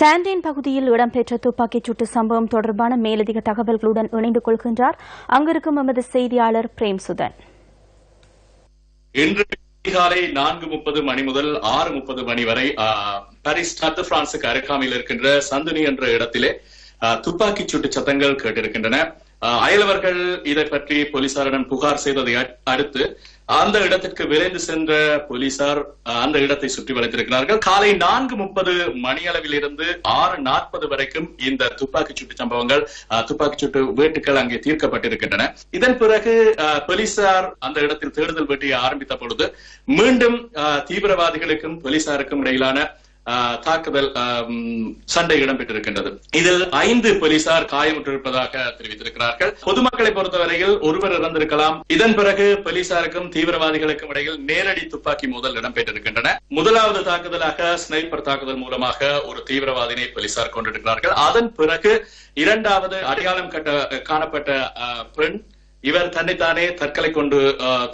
சாண்டேன் பகுதியில் இடம்பெற்ற துப்பாக்கிச் சூட்டு சம்பவம் தொடர்பான மேலதிக தகவல்களுடன் இணைந்து கொள்கின்றார் அங்கிருக்கும் எமது செய்தியாளர் பிரேம்சுதன். இன்று காலை 4:30 மணி முதல் 6:30 மணி வரை பாரிஸ் ஸ்டாட் பிரான்சுக்கு அருகாமையில் இருக்கின்ற சந்துனி என்ற இடத்திலே துப்பாக்கிச் சூட்டு சத்தங்கள் கேட்டிருக்கின்றன. அயலவர்கள் இதை பற்றி போலீசாரிடம் புகார் செய்ததை அடுத்து அந்த இடத்திற்கு விரைந்து சென்ற போலீசார் அந்த இடத்தை சுற்றி வளைத்திருக்கிறார்கள். காலை 4:30 மணியளவில் இருந்து 6:40 வரைக்கும் இந்த துப்பாக்கிச் சூட்டு சம்பவங்கள், துப்பாக்கிச் சூட்டு வேட்டுகள் அங்கே தீர்க்கப்பட்டிருக்கின்றன. இதன் பிறகு போலீசார் அந்த இடத்தில் தேடுதல் வேட்டையை ஆரம்பித்த பொழுது மீண்டும் தீவிரவாதிகளுக்கும் போலீசாருக்கும் இடையிலான தாக்குதல் சண்டை இடம்பெற்றிருக்கின்றது. இதில் 5 போலீசார் காயமுற்றிருப்பதாக தெரிவித்திருக்கிறார்கள். பொதுமக்களை பொறுத்தவரையில் ஒருவர் இறந்திருக்கலாம். இதன் பிறகு போலீசாருக்கும் தீவிரவாதிகளுக்கும் இடையில் நேரடி துப்பாக்கி மோதல் இடம்பெற்றிருக்கின்றன. முதலாவது தாக்குதலாக ஸ்னைப்பர் தாக்குதல் மூலமாக ஒரு தீவிரவாதினை போலீசார் கொண்டிருக்கிறார்கள். அதன் பிறகு இரண்டாவது அடையாளம் காணப்பட்ட பெண், இவர் தன்னைத்தானே தற்கொலை கொண்டு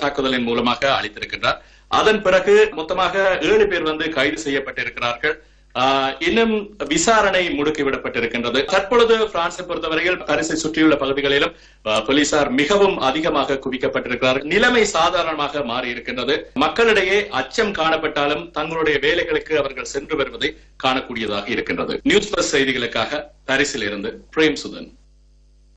தாக்குதலின் மூலமாக அளித்திருக்கின்றார். அதன் பிறகு மொத்தமாக 7 பேர் கைது செய்யப்பட்டிருக்கிறார்கள். இன்னும் விசாரணை முடுக்கிவிடப்பட்டிருக்கின்றது. தற்பொழுது பிரான்சை பொறுத்தவரையில் பாரிஸை சுற்றியுள்ள பகுதிகளிலும் போலீசார் மிகவும் அதிகமாக குவிக்கப்பட்டிருக்கிறார்கள். நிலைமை சாதாரணமாக மாறி இருக்கின்றது. மக்களிடையே அச்சம் காணப்பட்டாலும் தங்களுடைய வேலைகளுக்கு அவர்கள் சென்று வருவதை காணக்கூடியதாக இருக்கின்றது. நியூஸ் பிளஸ் செய்திகளுக்காக பாரிஸில் இருந்து பிரேம்சுதன்.